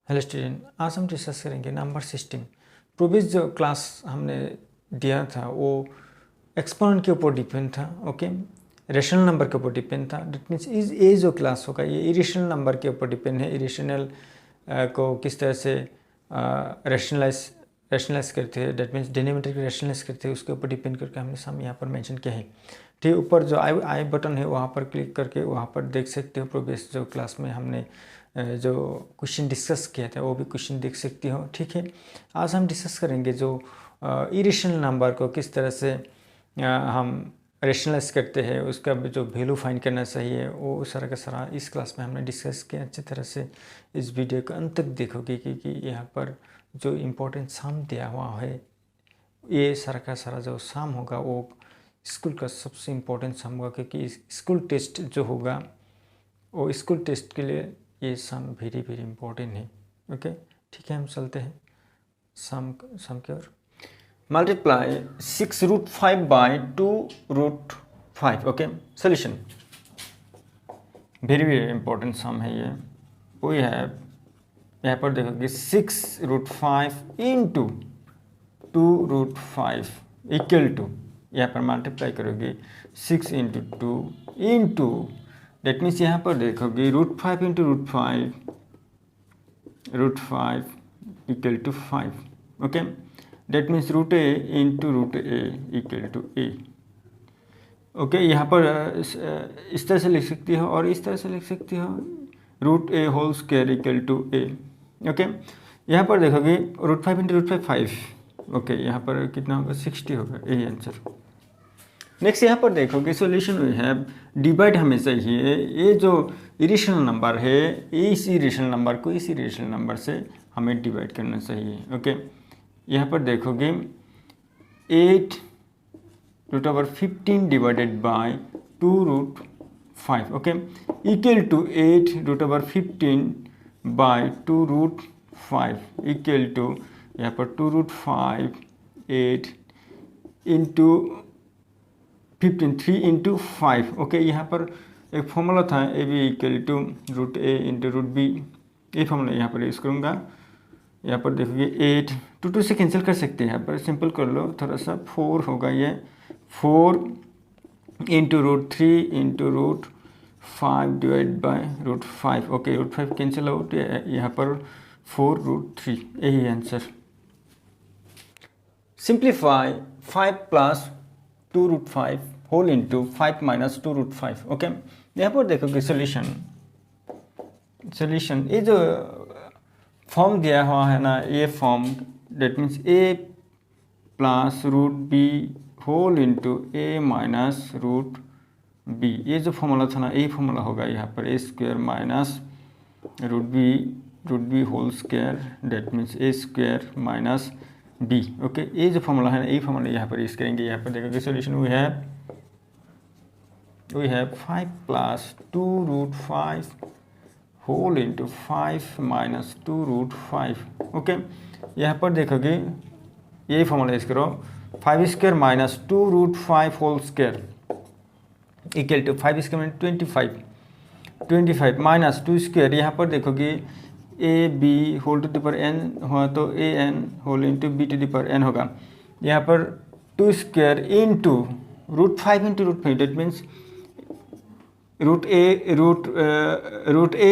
Hello student, आज हम discuss करेंगे नंबर सिस्टम। प्रीवियस जो क्लास हमने दिया था वो एक्सपोनेंट के ऊपर डिपेंड था, ओके, रेशनल नंबर के ऊपर डिपेंड था। दैट मीन्स ये जो क्लास होगा ये इरेशनल नंबर के ऊपर डिपेंड है। इरेशनल को किस तरह से रैशनलाइज करते हैं, दैट मीन्स डिनोमिनेटर को रैशनलाइज करते हैं, उसके ऊपर डिपेंड करके हमने सम यहाँ पर मेंशन किया है। ठीक, ऊपर जो आई बटन है वहाँ पर क्लिक करके वहाँ पर देख सकते हो प्रीवियस जो क्लास में हमने जो क्वेश्चन डिस्कस किया था वो भी क्वेश्चन देख सकती हो। ठीक है, आज हम डिस्कस करेंगे जो इरेशनल नंबर को किस तरह से हम रेशनलाइज करते हैं, उसका जो वैल्यू फाइंड करना चाहिए वो सारा का सारा इस क्लास में हमने डिस्कस किया। अच्छी तरह से इस वीडियो को अंत तक देखोगे क्योंकि यहाँ पर जो इम्पोर्टेंट सम दिया हुआ है, ये सारा का सारा जो सम होगा वो स्कूल का सबसे इम्पोर्टेंट सम होगा, क्योंकि स्कूल टेस्ट जो होगा वो स्कूल टेस्ट के लिए ये सम वेरी वेरी इम्पोर्टेंट है। ओके, ठीक है, हम चलते हैं सम की ओर। Multiply 6√5 by 2√5। Okay, solution very very important sum है ये। वो है यहाँ पर देखोगे 6√5 इंटू 2√5 इक्वल टू, यहाँ पर मल्टीप्लाई करोगे 6 इंटू 2 इंटू, डेट मीन्स यहाँ पर देखोगे √5 into √5 equal to 5। Okay, that means √a into √a equal to a। Okay, यहाँ पर इस तरह से लिख सकती हो और इस तरह से लिख सकती हो √a whole square equal to a। Okay, यहाँ पर देखोगे √5 इंटू √5 5। ओके, यहाँ पर कितना होगा 60 होगा, यही आंसर। नेक्स्ट यहाँ पर देखोगे सॉल्यूशन वी हैव डिवाइड हमें चाहिए ये जो इरेशनल नंबर है, इस इरेशनल नंबर को इस इरेशनल नंबर से हमें डिवाइड करना चाहिए। ओके, यहाँ पर देखोगे 8√15 divided by 2√5। Okay, equal to 8√15 by 2√5 equal to यहाँ पर 2√5 8 इंटू 15 3 इंटू 5। ओके, यहाँ पर एक फॉर्मूला था a b equal to √a into √b। ये फॉर्मूला यहाँ पर यूज़ करूँगा। यहाँ पर देखोगे 8 2 से कैंसिल कर सकते हैं, यहाँ पर सिंपल कर लो थोड़ा सा। 4 होगा ये 4 into √3 into √5 divide by √5। Okay, √5 cancel out, यहाँ पर 4√3, यही answer. Simplify 5 plus 2√5 whole into 5 minus 2√5। Okay, यहाँ पर देखोगे सोल्यूशन ये जो फॉर्म दिया हुआ है ना, ये form that means a plus √b whole into a minus √b। ये जो फॉर्मूला था ना, ये फॉर्मूला होगा यहाँ पर a square minus √b whole square, that means a square minus b। Okay, ये जो फॉर्मूला है ना, ये फॉर्मूला यहाँ पर यूज करेंगे। यहाँ पर देखोगे solution we have 5 plus 2√5 whole into 5 minus 2√5। Okay, यहाँ पर देखोगे यही फॉर्मूला यूज करो, 5 square minus 2√5 whole square equal to 5 square 25 minus 2 square. यहाँ पर देखोगे A B whole to the power n हुआ तो A N whole into B to the power n होगा। यहाँ पर 2 square into √5 into √5, that means √a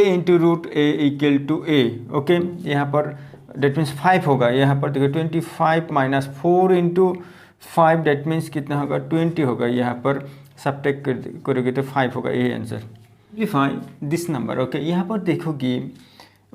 into √a equal to a। Okay, यहाँ पर डेट मीन्स 5 होगा। यहाँ पर देखो 25 माइनस 4 इंटू 5, डेट मीन्स कितना होगा 20 होगा। यहाँ पर सब्ट्रैक्ट करोगे तो 5 होगा, यही answer. Simplify this number. Okay, यहाँ पर देखोगे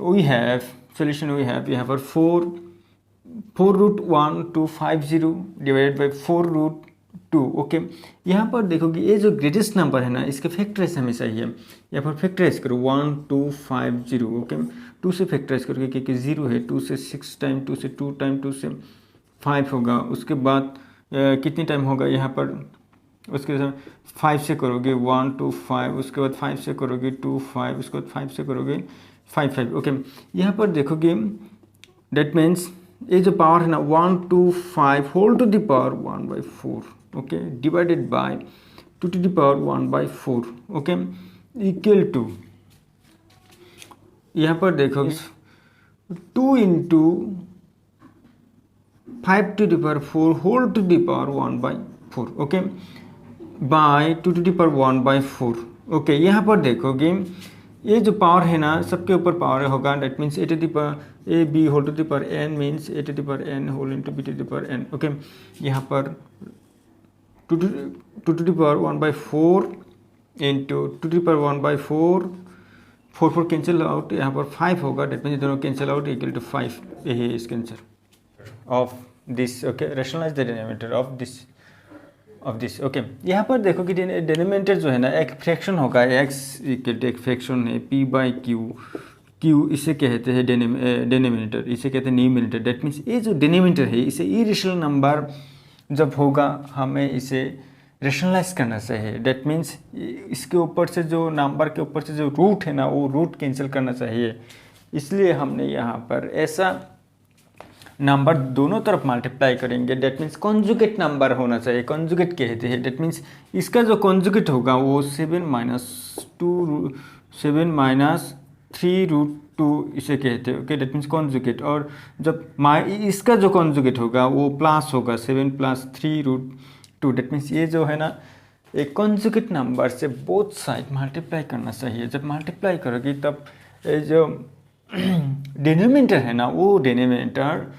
we have solution, we have यहाँ पर 4√1250 डिवाइडेड बाई 4√2। ओके, यहाँ पर देखोगे ये जो ग्रेटेस्ट नंबर है ना, इसके फैक्टराइज हमें चाहिए। यहाँ पर फैक्टराइज करो 1250। ओके, 2 से फैक्टराइज करोगे क्योंकि 0 है, 2 से 6 टाइम, 2 से 2 टाइम, 2 से 5 होगा। उसके बाद कितनी टाइम होगा यहाँ पर, उसके बाद 5 से करोगे 1 2 5, उसके बाद 5 से करोगे 2 5, उसके बाद 5 से करोगे 5 5। ओके, यहाँ पर देखोगे डेट मीन्स ये जो पावर है ना 125 whole to the power 1/4। Okay, divided by 2 to the power 1/4। Okay, equal to यहाँ पर देखो 2 into 5⁴ whole to the power 1/4, okay, by 2⁴ okay. यहाँ पर देखोगे ये जो पावर है ना, सबके ऊपर पावर होगा, that means a B whole to the power n means a⁴n whole into b⁴n, okay. यहाँ पर 2⁴ इंटू 2⁴ 4 कैंसिल आउट, यहाँ पर 5 होगा, डेट मीन्स दोनों कैंसिल आउट इक्वल टू 5। यही है इसका answer of this, okay. Rationalise the denominator of this, okay. यहाँ पर देखो कि डिनोमिनेटर जो है ना एक फ्रैक्शन होगा, x इक्वल टू एक फ्रैक्शन है p/q, इसे कहते हैं डिनोमिनेटर, इसे कहते हैं न्यूमिनेटर। डेट मीन्स ये जो डिनोमिनेटर है इसे इरेशनल नंबर जब होगा हमें इसे रेशनलाइज करना चाहिए। डेट मीन्स इसके ऊपर से जो नंबर के ऊपर से जो रूट है ना वो रूट कैंसिल करना चाहिए, इसलिए हमने यहाँ पर ऐसा नंबर दोनों तरफ मल्टीप्लाई करेंगे। डेट मीन्स कॉन्जुगेट नंबर होना चाहिए, कॉन्जुगेट कहते हैं। डेट मीन्स इसका जो कॉन्जुगेट होगा वो 7 - 3√2 इसे कहते हैं, ओके। डेट मीन्स कॉन्जुगेट, और जब इसका जो कॉन्जुगेट होगा वो प्लस होगा 7 + 3√2। डेट मीन्स ये जो है ना एक कॉन्जुगेट नंबर से बोथ साइड मल्टीप्लाई करना चाहिए। जब मल्टीप्लाई करोगी तब जो डिनोमिनेटर है ना वो डिनोमिनेटर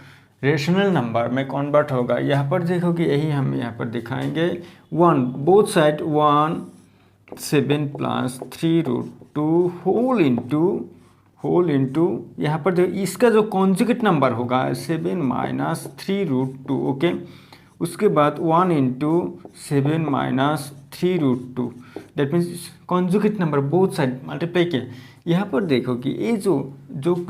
रेशनल नंबर में कन्वर्ट होगा। यहाँ पर देखोगे यही हम यहाँ पर दिखाएंगे 1 बोथ साइड 1 7 + 3√2 होल इंटू यहाँ पर देखो इसका जो कॉन्जुगेट नंबर होगा 7 - 3√2, ओके। उसके बाद 1 × 7 - 3√2, that means conjugate number both side multiply किया। यहाँ पर देखो कि ये जो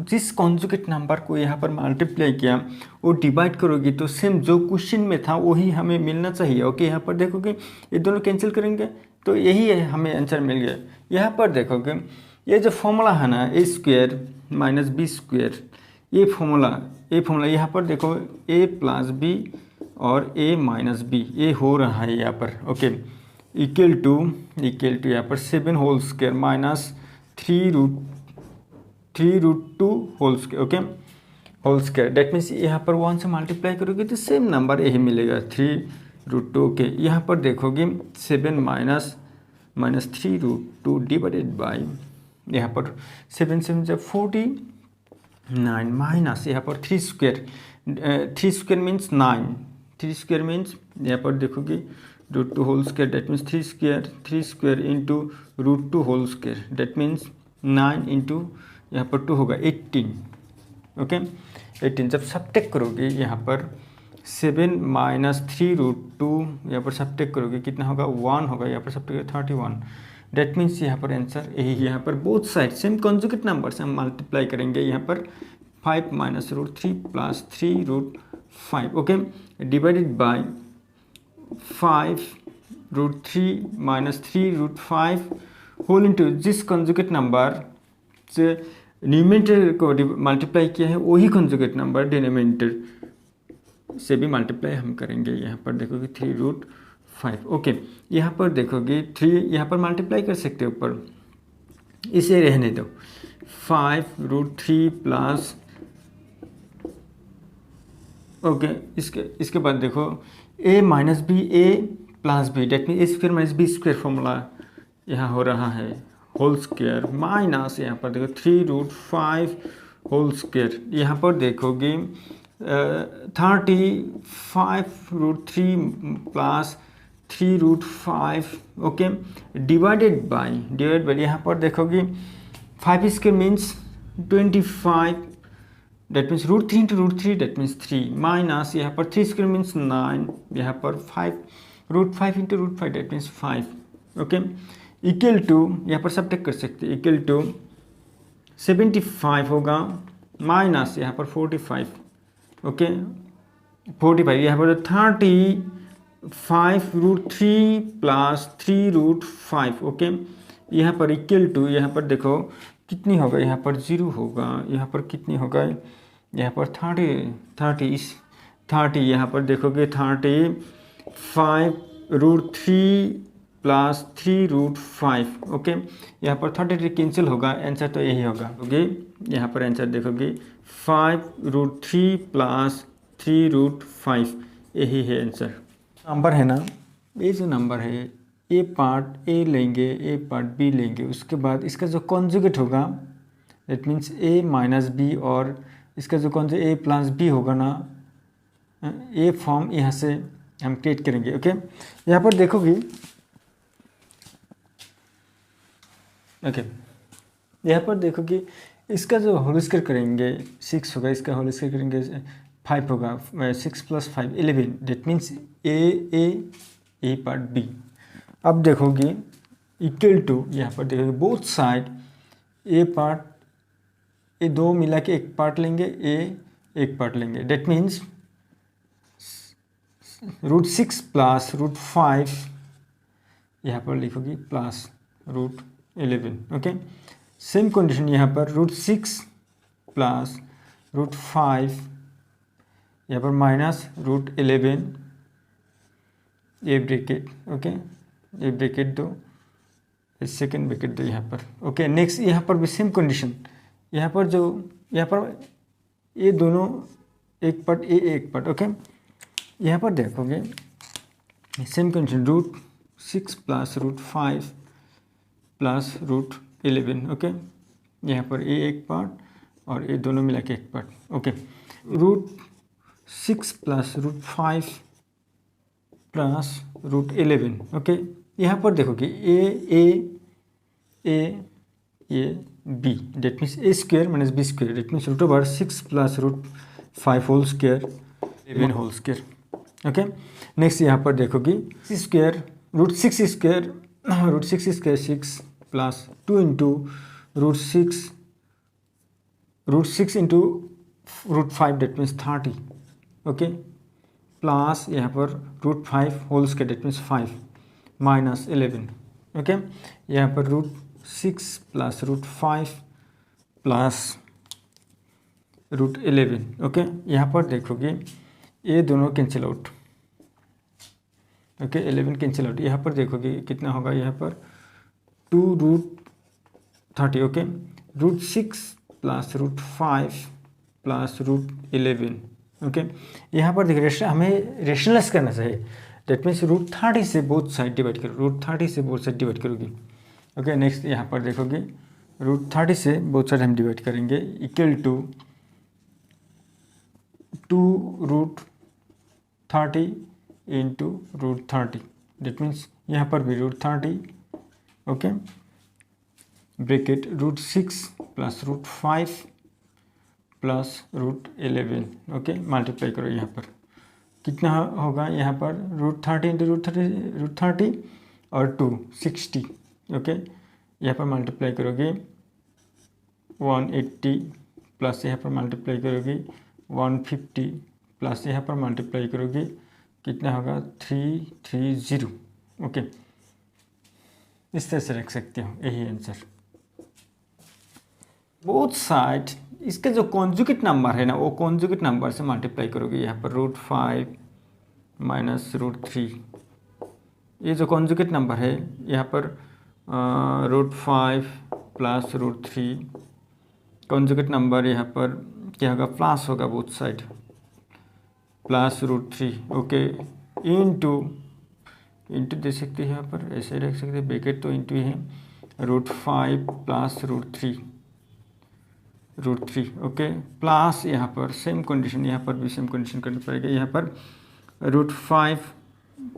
जिस कॉन्जुगेट नंबर को यहाँ पर मल्टीप्लाई किया वो डिवाइड करोगी तो सेम जो क्वेश्चन में था वही हमें मिलना चाहिए, ओके। यहाँ पर देखोगे ये दोनों कैंसिल करेंगे तो यही है, हमें आंसर मिल गया। यहाँ पर देखोगे ये जो फॉर्मूला है ना a² - b², ये फॉर्मूला यहाँ पर देखो a + b और a - b ये हो रहा है यहाँ पर, ओके। इक्वल टू यहाँ पर 7 whole square minus 3√2 whole square, okay, whole square. That means यहाँ पर 1 से मल्टीप्लाई करोगे तो सेम नंबर यही मिलेगा 3√2, ओके। यहाँ पर देखोगे 7 - 3√2 डिवाइडेड बाई यहाँ पर 7 × 7 = 49 माइनस यहाँ पर 3² मीन्स 9, 3² मीन्स यहाँ पर देखोगे √2 whole square, that means 3² into √2 whole square, that means 9 into यहाँ पर 2 होगा 18, ओके। 18 जब सब्ट्रैक्ट करोगे यहाँ पर 7 - 3√2 यहाँ पर सब्ट्रैक्ट करोगे कितना होगा 1 होगा, यहाँ पर सब्ट्रैक्ट 31। डेट मीन्स यहाँ पर आंसर यही, यहाँ पर both side same conjugate number से हम मल्टीप्लाई करेंगे। यहाँ पर 5 - √3 + 3√5, okay, divided by 5√3 - 3√5 whole into जिस कॉन्जुगेट नंबर से न्यूमिनेटर को मल्टीप्लाई किया है वही कॉन्जुगेट नंबर डिनोमिनेटर से भी मल्टीप्लाई हम करेंगे। यहाँ पर देखोगे 3√5, ओके। यहाँ पर देखोगे 3 यहाँ पर मल्टीप्लाई कर सकते हो ऊपर, इसे रहने दो 5√3 प्लस, ओके। इसके बाद देखो a - b + b, that mean a² - b² formula यहाँ हो रहा है होल स्क्वायर माइनस यहाँ पर देखो 3√5 होल स्क्वायर। यहाँ पर देखोगे 35√3 + 3√5, ओके, डिवाइडेड बाय यहाँ पर देखोगे 5² means 25, date means √3 × √3 that means 3 minus यहाँ पर 3² मीन्स 9, यहाँ पर 5√5 × √5 that means 5, okay. Equal to यहाँ पर सब्ट्रैक्ट कर सकते हैं, इक्वल टू 75 होगा माइनस यहाँ पर 45, ओके, 45 यहाँ पर 35√3 + 3√5, ओके। यहाँ पर इक्वल टू यहाँ पर देखो कितनी होगा, यहाँ पर 0 होगा, यहाँ पर कितनी होगा, यहाँ पर 30 यहाँ पर देखोगे 35√3 प्लस 3√5। ओके, यहाँ पर 33 कैंसिल होगा, आंसर तो यही होगा। ओके, यहाँ पर आंसर देखोगे 5√3 प्लस 3√5, यही है आंसर। नंबर है ना, ये जो नंबर है, ए पार्ट ए लेंगे, ए पार्ट बी लेंगे, उसके बाद इसका जो कॉन्जुगेट होगा that means a minus b, और इसका जो कौन सा ए प्लस बी होगा ना, ए फॉर्म यहाँ से हम क्रिएट करेंगे। ओके, यहाँ पर देखोगे, ओके यहाँ पर देखोगे इसका जो होल स्क्वायर करेंगे 6 होगा, इसका होल स्क्वायर करेंगे 5 होगा, 6 + 5 11, that means a part b. अब देखोगे इक्वल टू, यहाँ पर देखोगे बोथ साइड ए पार्ट, ये दो मिला के एक पार्ट लेंगे, एक पार्ट लेंगे, डेट मीन्स √6 प्लस √5, यहाँ पर लिखोगे प्लस √11। ओके, सेम कंडीशन यहाँ पर √6 प्लस √5, यहाँ पर माइनस √11, ये ब्रैकेट। ओके, ये ब्रैकेट दो, सेकेंड ब्रैकेट दो यहाँ पर। ओके, नेक्स्ट यहाँ पर भी सेम कंडीशन, यहाँ पर जो यहाँ पर ये दोनों एक पार्ट एक पार्ट। ओके, यहाँ पर देखोगे same condition √6 plus √5 plus √11। Okay, यहाँ पर एक पार्ट और ये दोनों मिला के एक part. Okay, √6 plus √5 plus √11। Okay, यहाँ पर देखोगे ए b, that means a square minus B square, that means √6 plus √5 whole square 11 whole square. Okay, next यहाँ पर देखोगे square √6 square 6 plus 2 into √6 into √5, that means 30। Okay, plus यहाँ पर √5 whole square, that means 5 minus 11। Okay, यहाँ पर √6 plus √5 plus √11। Okay, यहाँ पर देखोगे ये दोनों cancel out. Okay, 11 cancel out, यहाँ पर देखोगे कितना होगा, यहाँ पर 2√30। Okay, √6 plus √5 plus √11। ओके, यहाँ पर देखिए हमें रेशनलाइज करना चाहिए, डेट मीन्स √30 से बोथ साइड डिवाइड करो, √30 से बोथ साइड डिवाइड करोगे। ओके, नेक्स्ट यहाँ पर देखोगे √30 से बोथ साइड हम डिवाइड करेंगे, equal to 2√30 into √30, that means यहाँ पर भी √30। Okay, bracket √6 plus √5 plus √11। Okay, multiply करो, यहाँ पर कितना होगा, यहाँ पर √30 इंटू √30 और 2 60। ओके, यहाँ पर मल्टीप्लाई करोगे 180 प्लस यहाँ पर मल्टीप्लाई करोगे 150 प्लस यहाँ पर मल्टीप्लाई करोगे कितना होगा 330। ओके, इस तरह से रख सकते हो, यही आंसर। बोथ साइड इसका जो कॉन्जुगेट नंबर है ना, वो कॉन्जुगेट नंबर से मल्टीप्लाई करोगे, यहाँ पर √5 माइनस √3, ये जो कॉन्जुगेट नंबर है यहाँ पर √5 प्लस √3, कॉन्जुगेट नंबर यहाँ पर क्या होगा, प्लस होगा both side, plus √3। Okay, into दे सकते हैं, यहाँ पर ऐसे रख सकते हैं, ब्रैकेट तो इंटू ही है, √5 प्लस √3। ओके, प्लस यहाँ पर सेम कंडीशन, यहाँ पर भी सेम कंडीशन करनी पड़ेगी, यहाँ पर √5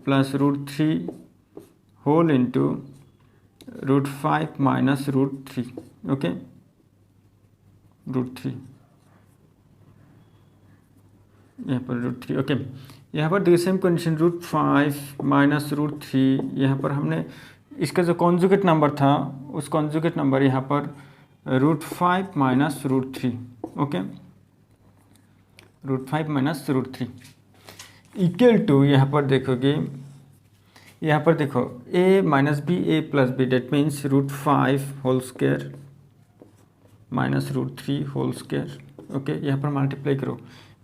plus √3 whole into √5 minus √3। Okay, √3 यहाँ पर √3। ओके, यहाँ पर देखिए सेम कंडीशन √5 माइनस √3, यहाँ पर हमने इसका जो कॉन्जुगेट नंबर था उस कॉन्जुगेट नंबर यहाँ पर √5 minus √3। Okay, √5 minus √3 equal to, यहाँ पर देखोगे, यहाँ पर देखो a minus b a plus b, that means √5 whole square minus √3 whole square. Okay, यहाँ पर मल्टीप्लाई करो,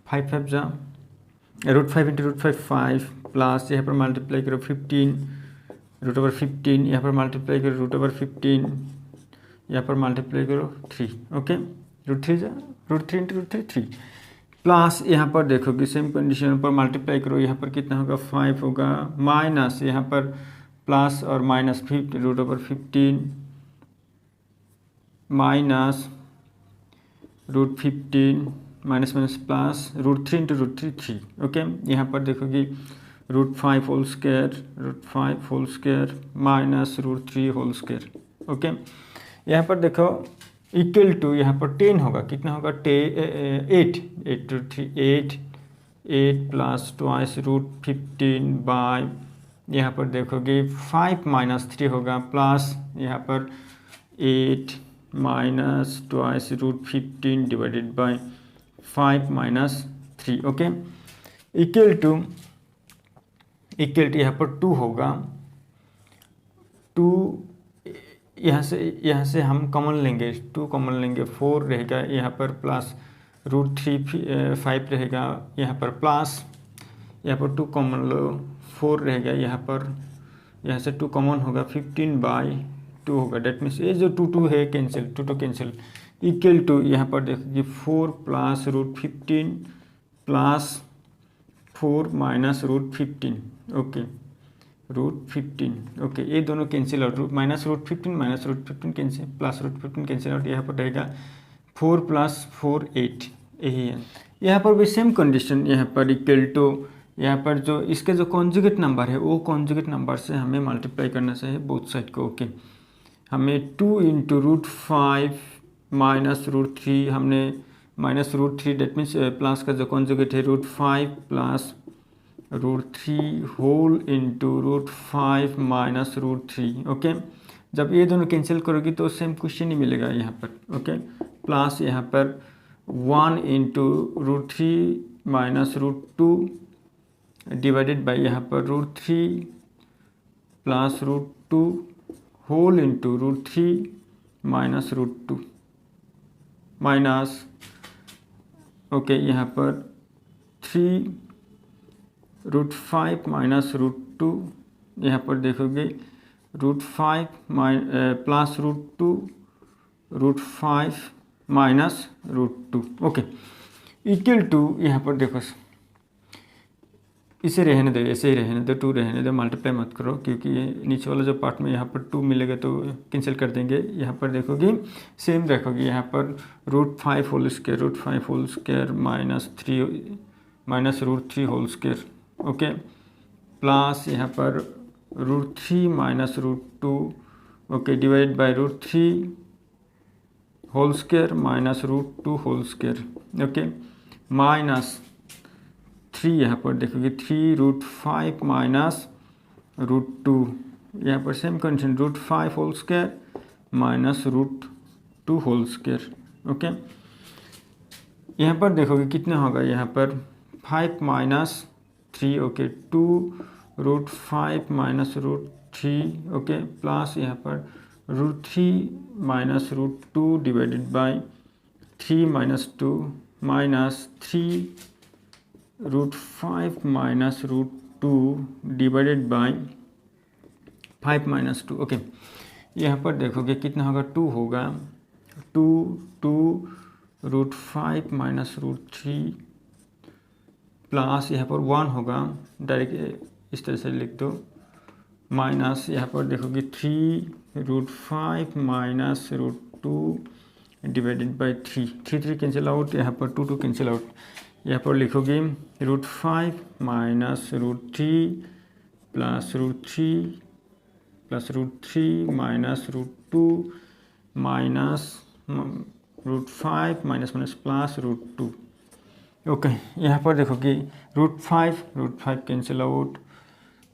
5 5 जा √5 इंटू √5 5 प्लस यहाँ पर मल्टीप्लाई करो 15 √15, यहाँ पर मल्टीप्लाई करो √15, यहाँ पर मल्टीप्लाई करो 3, ओके, √3 इंटू √3 3, प्लस यहाँ पर देखोगे सेम कंडीशन पर मल्टीप्लाई करो, यहाँ पर कितना होगा 5 होगा, माइनस यहाँ पर प्लस और minus √15 minus √15 minus minus plus √3 into √3 3, okay. यहाँ पर देखोगे √5 whole square minus √3 whole square, okay. यहाँ पर देखो इक्वल टू यहाँ पर 10 होगा, कितना होगा 8 प्लस ट्वाइस √15 बाय, यहाँ पर देखोगे 5 माइनस 3 होगा, प्लस यहाँ पर 8 minus twice √15 divided by 5 minus 3, okay, equal to यहाँ पर 2 होगा, 2 यहाँ से हम कॉमन लेंगे, 2 कॉमन लेंगे, 4 रहेगा यहाँ पर, प्लस √3 5 रहेगा यहाँ पर, प्लस यहाँ पर 2 कॉमन लो, 4 रहेगा यहाँ पर, यहाँ से 2 कॉमन होगा, 15 बाई 2 होगा, डेट मीन्स ये जो 2 है कैंसिल, 2 कैंसिल, इक्वल टू यहाँ पर देखिए 4 plus √15 plus 4 minus √15, okay, √15, okay, ये दोनों cancel out, minus √15 cancel, plus √15 cancel out, यहाँ पर रहेगा 4 प्लस 4 8, यही है। यहाँ पर भी सेम कंडीशन, यहाँ पर इक्वल टू यहाँ पर जो इसके जो कॉन्जुगेट नंबर है वो कॉन्जुगेट नंबर से हमें मल्टीप्लाई करना चाहिए बोथ साइड को, ओके। हमें 2 इंटू √5 माइनस √3, हमने माइनस √3 डेट मीन्स प्लस का जो कॉन्जुगेट है √5 plus √3 whole into √5 minus √3, okay. जब ये दोनों कैंसिल करोगी तो सेम क्वेश्चन ही मिलेगा यहाँ पर, ओके, प्लस यहाँ पर 1 इंटू √3 माइनस √2 डिवाइडेड बाई यहाँ पर √3 plus √2 whole into √3 minus √2 minus, okay, यहाँ पर 3 √5 माइनस √2, यहाँ पर देखोगे √5 plus √2 √5 minus √2, okay, equal to यहाँ पर देखो इसे रहने दो, ऐसे ही रहने दो, 2 रहने दो, मल्टीप्लाई मत करो, क्योंकि ये नीचे वाला जो पार्ट में यहाँ पर 2 मिलेगा तो कैंसिल कर देंगे। यहाँ पर देखोगे सेम रखोगे, यहाँ पर √5 whole square minus √3 whole square, okay, plus यहाँ पर √3 minus √2, okay, divide by √3 whole square minus √2 whole square, okay, minus 3, यहाँ पर देखोगे 3 √5 माइनस √2, यहाँ पर same condition √5 whole square minus √2 whole square, okay. यहाँ पर देखोगे कितना होगा, यहाँ पर 5 minus 3, okay, 2 √5 minus √3, okay, plus यहाँ पर √3 minus √2 divided by 3 minus 2 minus 3 √5 minus √2 divided by 5 minus 2, okay. यहाँ पर देखोगे कितना होगा, 2 होगा, 2 √5 माइनस √3 प्लस यहाँ पर 1 होगा, डायरेक्ट इस तरह से लिख दो, माइनस यहाँ पर देखोगे 3 √5 minus √2 divided by 3 cancel out, यहाँ पर 2 कैंसिल आउट, यहाँ पर लिखोगे √5 minus √3 plus √3 minus √2 minus √5 minus minus plus √2, okay. यहाँ पर देखोगे √5 cancel out,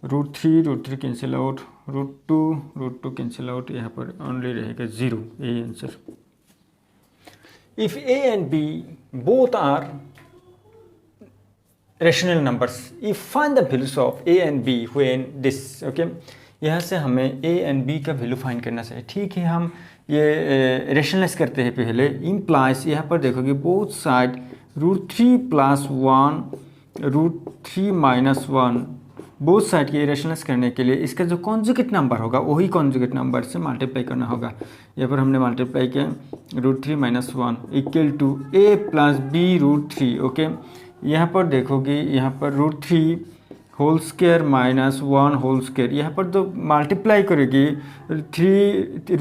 √3 cancel out, √2 cancel out, यहाँ पर ओनली रहेगा 0, यही answer. If a and b both are rational numbers, if find the values of a and b when this, okay, यहाँ से हमें a and b का वैल्यू फाइंड करना चाहिए, ठीक है। हम ये रेशनलाइज करते हैं पहले, इम्प्लाइज यहाँ पर देखोगे both side √3 plus 1 √3 minus 1 both side के इरेशनलाइज करने के लिए इसका जो कॉन्जुगेट नंबर होगा वही कॉन्जुगेट नंबर से मल्टीप्लाई करना होगा। यहाँ पर हमने मल्टीप्लाई किया √3 - 1 equal to a + b √3। Okay, यहाँ पर देखोगे यहाँ पर √3 whole square minus 1 whole square, यहाँ पर जो मल्टीप्लाई करेगी 3 ×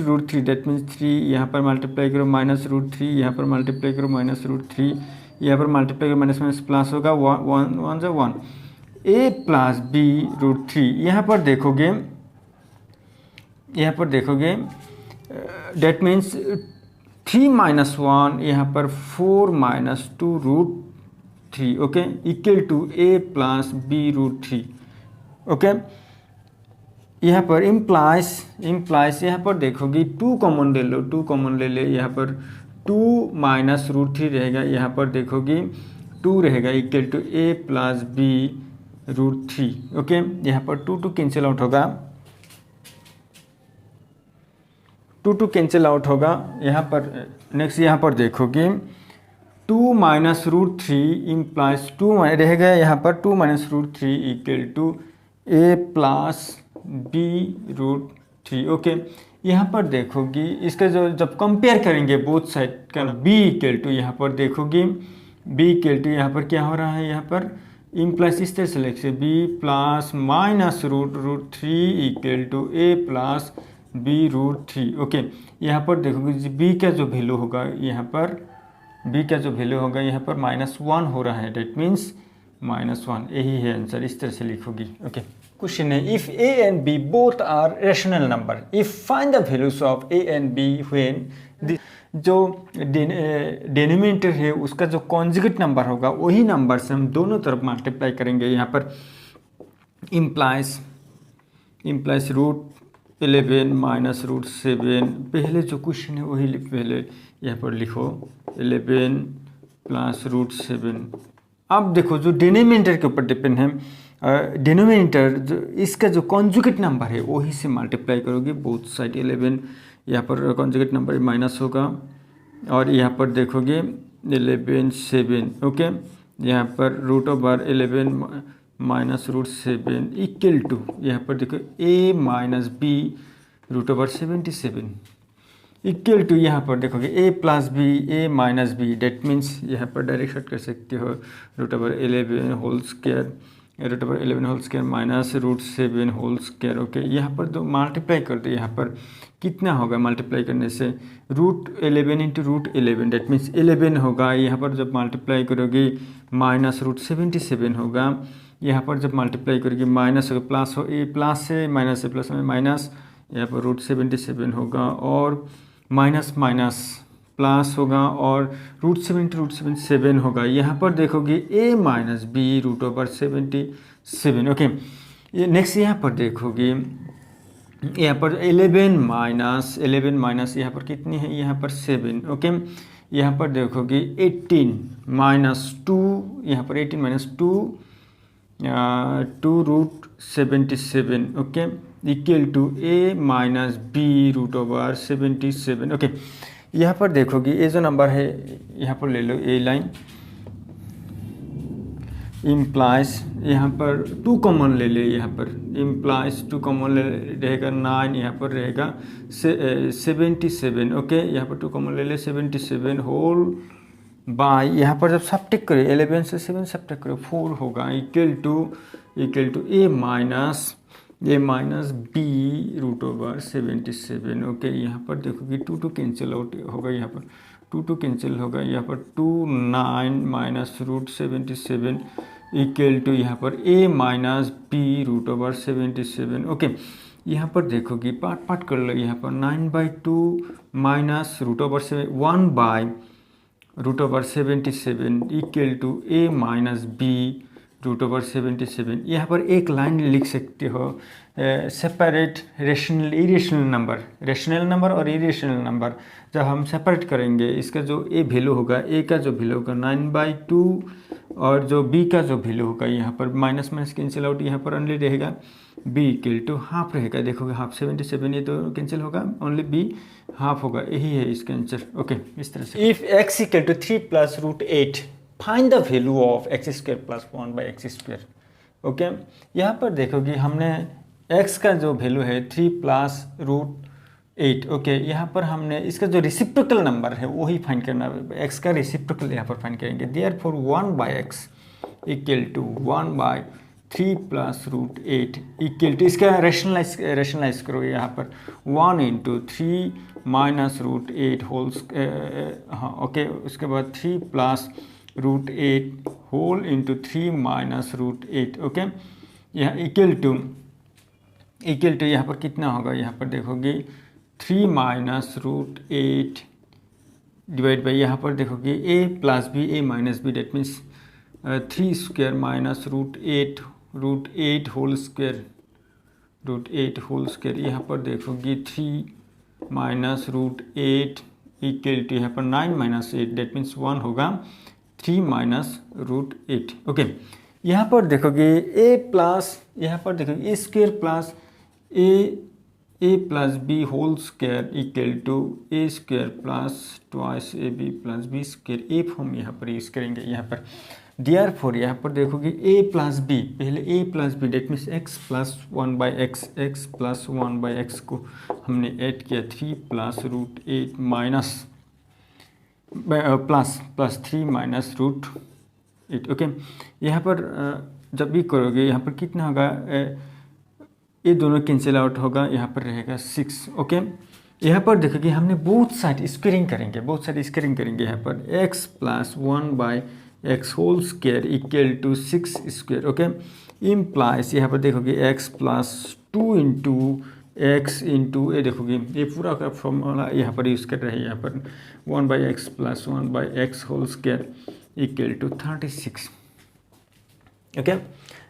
√3 दैट मीन्स 3, यहाँ पर मल्टीप्लाई करो -√3, यहाँ पर मल्टीप्लाई करो -√3, यहाँ पर मल्टीप्लाई करो माइनस माइनस प्लस होगा 1 जो 1 a + b √3। यहाँ पर देखोगे डेट मीन्स 3 - 1, यहाँ पर 4 - 2 √3। Okay, equal to a + b √3। Okay, यहाँ पर इम्प्लाइज यहाँ पर देखोगे 2 कॉमन ले लो, 2 कॉमन ले ले, यहाँ पर 2 - √3 रहेगा, यहाँ पर देखोगे 2 रहेगा equal to a + b √3। Okay, यहाँ पर 2 कैंसिल आउट होगा, 2 कैंसिल आउट होगा। यहाँ पर नेक्स्ट यहाँ पर देखोगे 2 - √3 इम्प्लाइज 2 रहेगा, यहाँ पर 2 - √3 equal to a + b √3। Okay, यहाँ पर देखोगे इसका जो जब कंपेयर करेंगे बोथ साइड का b इक्वल टू, यहाँ पर देखोगे b इक्वल टू यहाँ पर क्या हो रहा है, यहाँ पर इम्प्लाइज इस तरह से लिख से b + -√3 equal to a + b √3। Okay, यहाँ पर देखोगे b का जो वैल्यू होगा यहाँ पर यहाँ पर -1 हो रहा है, डेट मीन्स -1, यही है आंसर, इस तरह से लिखोगी। ओके, क्वेश्चन है if a and b both are rational number, if find the values of a and b when जो डिनोमिनेटर है उसका जो कॉन्जुगेट नंबर होगा वही नंबर से हम दोनों तरफ मल्टीप्लाई करेंगे। यहाँ पर इम्प्लाइज √11 - √7, पहले जो क्वेश्चन है वही पहले यहाँ पर लिखो 11 + √7। अब देखो जो डिनोमिनेटर के ऊपर डिपेंड है, डिनोमिनेटर जो इसका जो कॉन्जुगेट नंबर है वही से मल्टीप्लाई करोगे बोथ साइड। 11 यहाँ पर कॉन्जुगेट नंबर माइनस होगा और यहाँ पर देखोगे 11 7। ओके, यहाँ पर √11 - √7 इक्वल टू यहाँ पर देखो a - b √77 इक्वल टू यहाँ पर देखोगे a + b डेट मीन्स यहाँ पर डायरेक्ट शॉर्ट कर सकते हो √11 whole square minus √7 whole square. Okay, यहाँ पर तो मल्टीप्लाई कर दो, यहाँ पर कितना होगा मल्टीप्लाई करने से √11 × √11 डेट मीन्स 11 होगा। यहाँ पर जब मल्टीप्लाई करोगे -√77 होगा, यहाँ पर जब मल्टीप्लाई करोगे माइनस होगा, प्लस हो प्लस से माइनस से प्लस में माइनस, यहाँ पर √77 होगा और माइनस प्लस होगा और √7 × √7 होगा। यहाँ पर देखोगे a - b √77। ओके, नेक्स्ट यहाँ पर देखोगे यहाँ पर 11 माइनस यहाँ पर कितनी है, यहाँ पर 7। ओके, यहाँ पर देखोगे 18 - 2, यहाँ पर 18 - 2 √77। Okay, equal to a - b √77। Okay, यहाँ पर देखोगे ये जो नंबर है यहाँ पर ले लो ए लाइन, इम्प्लाइज यहाँ पर 2 कॉमन ले ले, यहाँ पर इम्प्लाइज 2 कॉमन ले रहेगा 9, यहाँ पर रहेगा 77। ओके, यहाँ पर 2 कॉमन ले ले 77 होल बाय, यहाँ पर जब सब्ट्रैक्ट करें 11 से 7 सब्ट्रैक्ट करो 4 होगा equal to a - b √77। Okay, यहाँ पर देखोगे 2 कैंसिल आउट होगा, यहाँ पर 2 कैंसिल होगा, यहाँ पर 2 9 -√77 इक्वल टू यहाँ पर a - b √77। ओके, यहाँ पर देखोगे पार्ट कर लो, यहाँ पर 9/2 minus √1 √77 equal to a - b √77। यहाँ पर एक लाइन लिख सकते हो, सेपरेट रेशनल नंबर और इरेशनल नंबर जब हम सेपरेट करेंगे इसका जो a वैल्यू होगा, a का जो वैल्यू होगा 9/2 और जो b का जो वैल्यू होगा यहाँ पर माइनस कैंसिल आउट, यहाँ पर ओनली रहेगा b इक्वल टू हाफ रहेगा। देखोगे हाफ 77 ये तो कैंसिल होगा, ओनली b हाफ होगा, यही है इसका आंसर। ओके, इस तरह से if x = 3 + √8 find the value of x² + 1/x²। Okay, यहाँ पर देखोगे हमने x का जो वैल्यू है 3 प्लस रूट 8। ओके, यहाँ पर हमने इसका जो रेसिप्रोकल नंबर है वही फाइंड करना है, x का रेसिप्रोकल यहाँ पर फाइंड करेंगे। Therefore 1/x equal to 1/3 plus root 8 equal to, इसका रेशनलाइज करो यहाँ पर 1 इंटू 3 माइनस रूट 8 होल्स, हाँ ओके, उसके बाद 3 plus root 8 whole into 3 minus root 8। Okay, यहाँ इक्वल टू यहाँ पर कितना होगा, यहाँ पर देखोगे 3 माइनस रूट 8 डिवाइड बाई, यहाँ पर देखोगे a plus b a minus b, that means 3 square minus root 8 whole square, यहाँ पर देखोगे 3 माइनस रूट 8 इक्वल टू यहाँ पर 9 माइनस 8, डेट मीन्स 1 होगा 3 माइनस रूट 8। ओके, यहाँ पर देखोगे a प्लस, यहाँ पर देखोगे a square plus a plus B whole square equal to a square plus twice a b plus b square, a form यहाँ पर यूज़ करेंगे। यहाँ पर देयरफॉर यहाँ पर देखोगे a प्लस बी, पहले a plus b that means x plus 1/x plus 1/x को हमने ऐड किया 3 plus root 8 minus plus 3 minus root 8। Okay, यहाँ पर जब भी करोगे यहाँ पर कितना होगा, ये दोनों कैंसिल आउट होगा, यहाँ पर रहेगा 6। ओके, यहाँ पर देखोगे हमने बोथ साइड स्क्वायरिंग करेंगे, यहाँ पर x plus 1/x whole square equal to 6 स्क्वायर। ओके, इम्प्लाइज यहाँ पर देखोगे x plus 2 into x into, ये देखोगे ये पूरा का फॉर्मूला यहाँ पर यूज़ कर रहे हैं, यहाँ पर 1/x plus 1/x whole square equal to 36। Okay,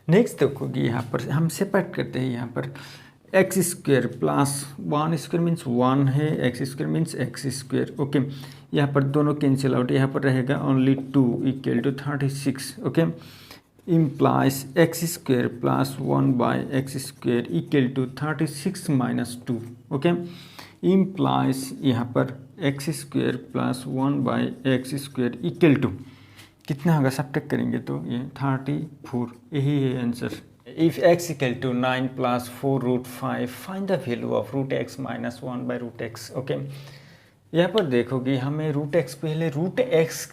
next देखोगे यहाँ पर हम सेपरेट करते हैं, यहाँ पर x square plus 1 square means 1 है, x square means x square. Okay, यहाँ पर दोनों कैंसिल आउट, यहाँ पर रहेगा only 2 equal to 36। Okay, implies x square plus 1/x square equal to 36 minus 2। Okay, implies यहाँ पर x square plus 1/x square equal to कितना होगा, सब्ट्रैक्ट करेंगे तो ये 34, यही है answer. If x equal to 9 plus 4 root 5 find the value of root x minus 1/√x। Okay, यहाँ पर देखोगे हमें रूट x, पहले रूट x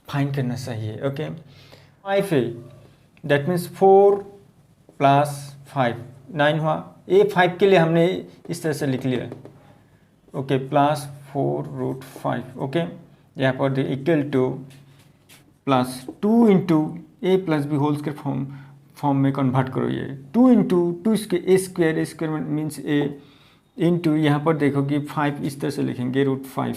फाइंड करना चाहिए। ओके, 5 है, दैट मीन्स 4 प्लस 5 9 हुआ, ये 5 के लिए हमने इस तरह से लिख लिया। Okay, plus 4 root 5। ओके, यहाँ पर equal to plus 2 into A plus B whole square form में कन्वर्ट करो, ये 2 into 2 A square means A into यहाँ पर देखोगे 5 इस तरह से लिखेंगे रूट 5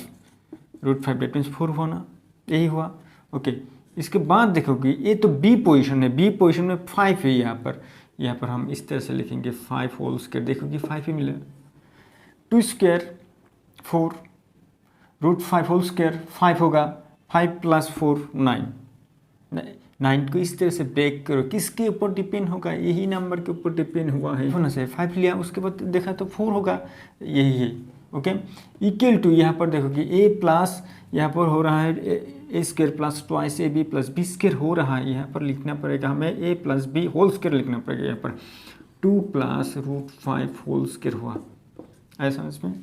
डेट मीन्स 4 हुआ ना, यही हुआ। ओके, इसके बाद देखोगे ये तो बी पोजीशन है, बी पोजीशन में 5 है, यहाँ पर हम इस तरह से लिखेंगे 5 होल स्क्वायर, देखोगे 5 ही मिला, 2 स्क्वायर 4 रूट 5 होल स्क्वायर 5 होगा, 5 प्लस 4 9 को इस तरह से ब्रेक करो, किसके ऊपर डिपेंड होगा, यही नंबर के ऊपर डिपेंड हुआ है, होना से 5 लिया, उसके बाद देखा तो 4 होगा, यही है। ओके, इक्वल टू यहाँ पर देखोगे a प्लस यहाँ पर हो रहा है a square plus twice a b plus b square हो रहा है, यहाँ पर लिखना पड़ेगा हमें a plus B whole square लिखना पड़ेगा, यहाँ पर 2 प्लस रूट 5 होल स्क्वायर हुआ, ऐसा इसमें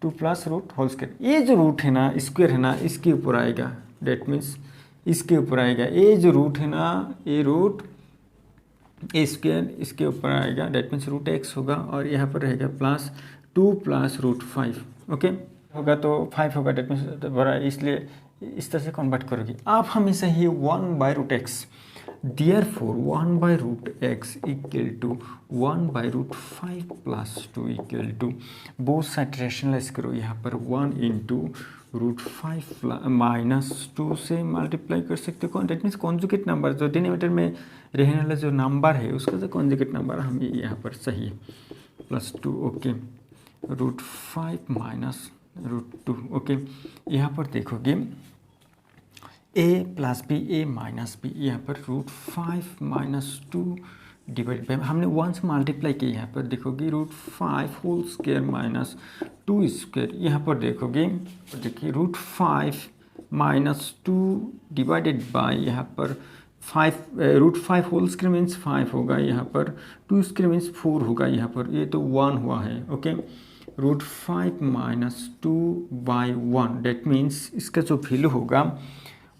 2 प्लस रूट होल स्क्वायर, ये जो रूट है ना स्क्वायर है ना इसके ऊपर आएगा, डेट मीन्स इसके ऊपर आएगा, ये जो रूट है ना ये रूट ए स्क्वायर इसके ऊपर आएगा, डेट मीन्स रूट x होगा, और यहाँ पर रहेगा प्लस 2 प्लस रूट 5। ओके, होगा तो 5 होगा, डेट मीन्स बड़ा, इसलिए इस तरह से कन्वर्ट करोगे आप हमेशा ही 1/√x, therefore 1/√x equal to 1/√5 plus 2 equal to, both side rationalise करो, यहाँ पर 1 इंटू √5 माइनस 2 से मल्टीप्लाई कर सकते हो, डेट मीन्स कॉन्जुगेट नंबर जो डिनोमिनेटर में रहने वाला जो नंबर है उसका जो कॉन्जुगेट नंबर हम यहाँ पर सही है प्लस 2। Okay, √5 minus √2। ओके, यहाँ पर देखोगे a plus b a minus b, यहाँ पर √5 माइनस 2 डिवाइड बाई, हमने 1 से मल्टीप्लाई किया, यहाँ पर देखोगे √5 होल स्क्वायर माइनस 2 स्क्वायर, यहाँ पर देखोगे देखिए √5 माइनस 2 डिवाइडेड बाई यहाँ पर 5 होल स्क्वायर मीन्स 5 होगा, यहाँ पर 2 स्क्वायर मीन्स 4 होगा, यहाँ पर ये तो 1 हुआ है। ओके, √5 माइनस 2/1 डेट मीन्स इसका जो वैल्यू होगा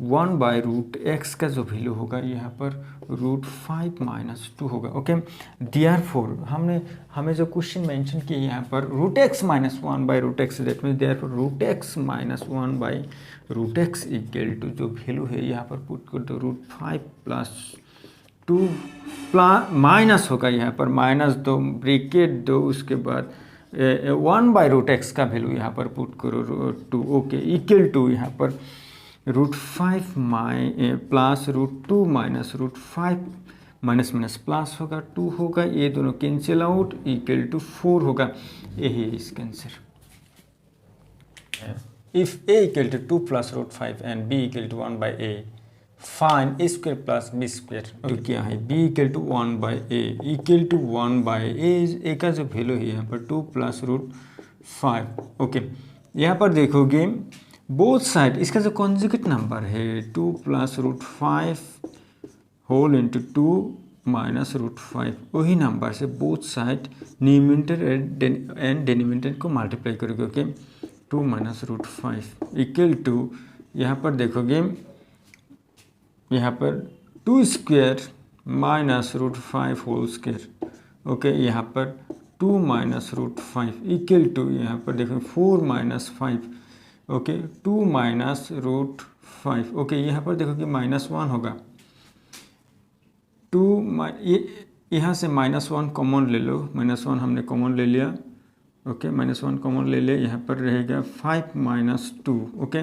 1/√x का जो वैल्यू होगा यहाँ पर √5 माइनस 2 होगा। ओके, देयरफॉर हमें जो क्वेश्चन मेंशन किया यहाँ पर √x minus 1/√x that means therefore √x minus 1/√x equal to जो वैल्यू है यहाँ पर पुट कर दो √5 प्लस 2 माइनस होगा, यहाँ पर माइनस दो ब्रैकेट दो, उसके बाद 1/√x का वैल्यू यहाँ पर पुट करो 2। ओके, इक्वल टू यहाँ पर √5 plus √2 minus √5 minus minus plus होगा 2 होगा, ये दोनों कैंसिल आउट इक्वल टू 4 होगा। यही है इसका answer. If a equal to 2 plus √5 and b equal to 1/a find a square plus b square. तो क्या है b equal to 1/a equal to 1/a, a का जो वैल्यू है यहाँ पर 2 प्लस √5। ओके, यहाँ पर देखोगे बोथ साइड इसका जो कॉन्जुगेट नंबर है 2 प्लस √5 होल इंटू 2 माइनस √5, वही नंबर से both side numerator and denominator को मल्टीप्लाई करोगे। ओके, 2 माइनस √5 इक्वल टू यहाँ पर देखोगे यहाँ पर 2 square minus √5 whole square. Okay, यहाँ पर 2 माइनस √5 इक्वल टू यहाँ पर देखो 4 माइनस 5। Okay, 2 minus √5। ओके, यहाँ पर देखो कि -1 होगा, 2 यहाँ से -1 कॉमन ले लो, -1 हमने कॉमन ले लिया। ओके, -1 कॉमन ले ले, यहाँ पर रहेगा 5 minus 2। Okay,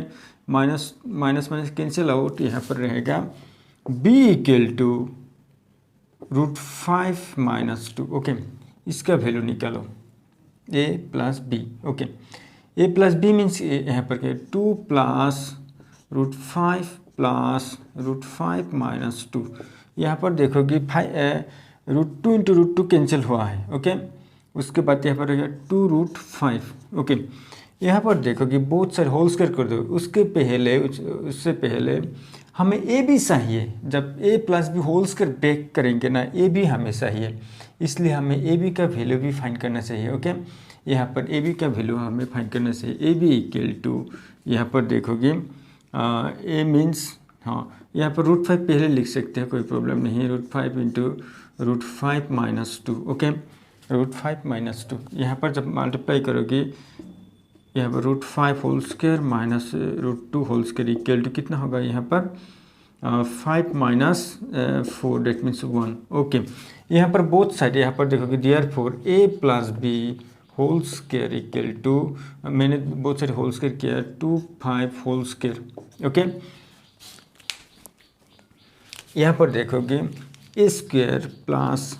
minus minus cancel out, यहाँ पर रहेगा b equal to √5 minus 2। Okay, इसका वैल्यू निकालो a plus b। Okay, a plus b means यहाँ पर क्या 2 प्लस √5 प्लस √5 माइनस 2। यहाँ पर देखोगे √2 इंटू √2 कैंसिल हुआ है। ओके, उसके बाद यहाँ पर रहेगा 2√5। ओके, यहाँ पर देखोगे बोथ साइड होल स्क्वायर कर दो, उससे पहले हमें ए भी चाहिए। जब a plus B whole square break करेंगे ना, ए भी हमें चाहिए, इसलिए हमें ए बी का वैल्यू भी फाइंड करना चाहिए। ओके, यहाँ पर ए बी का वैल्यू हमें फाइंड करना चाहिए। ए बी इक्वल टू यहाँ पर देखोगे ए मीन्स, हाँ यहाँ पर √5 पहले लिख सकते हैं, कोई प्रॉब्लम नहीं है। √5 इंटू √5 माइनस 2। ओके, √5 माइनस 2 यहाँ पर जब मल्टीप्लाई करोगे यहाँ पर √5 whole square minus √2 whole square equal to कितना होगा यहाँ पर 5 माइनस 4 डेट मीन्स 1। ओके, यहाँ पर बोथ साइड यहाँ पर देखोगे therefore a plus b whole square equal to, मैंने बोथ साइड होल स्क्वायर किया 2/5 होल स्क्वायर। ओके, यहाँ पर देखोगे a square plus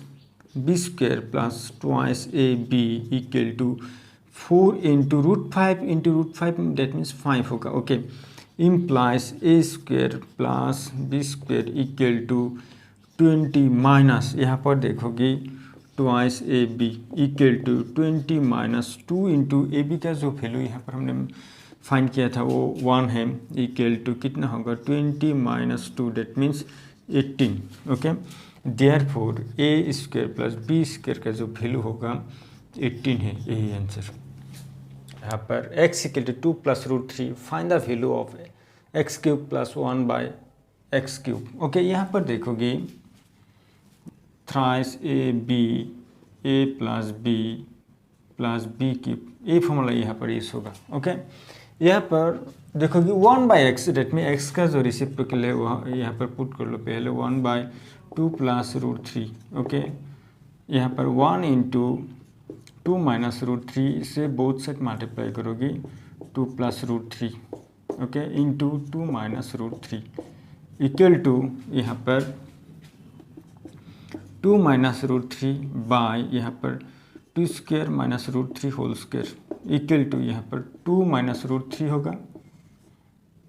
b square plus twice ab equal to 4 into √5 that means 5 होगा। Okay, implies a square plus b square equal to 20 minus यहाँ पर देखोगे twice a b equal to 20 minus 2 into a b का जो value यहाँ पर हमने find किया था वो 1 है, इक्वल टू कितना होगा 20 minus 2 that means 18। Okay, therefore a square plus b square का जो वैल्यू होगा 18 है, यही आंसर। यहाँ पर x equal to 2 plus √3 find the value of x³ plus 1/x³। Okay, यहाँ पर देखोगे थ्राइस a प्लस b³ ये फॉर्मूला यहाँ पर यूज होगा। ओके, यहाँ पर देखोगे 1/x डेट में x का जो रेसिप्रोकल है वह यहाँ पर पुट कर लो पहले 1/2 प्लस √3। ओके, यहाँ पर 1 इंटू 2 माइनस √3 से बोथ साइड मल्टीप्लाई करोगे 2 plus √3। Okay, into 2 minus √3 equal to यहाँ पर 2 माइनस √3 बाय यहाँ पर 2 square minus √3 whole square equal to यहाँ पर 2 माइनस √3 होगा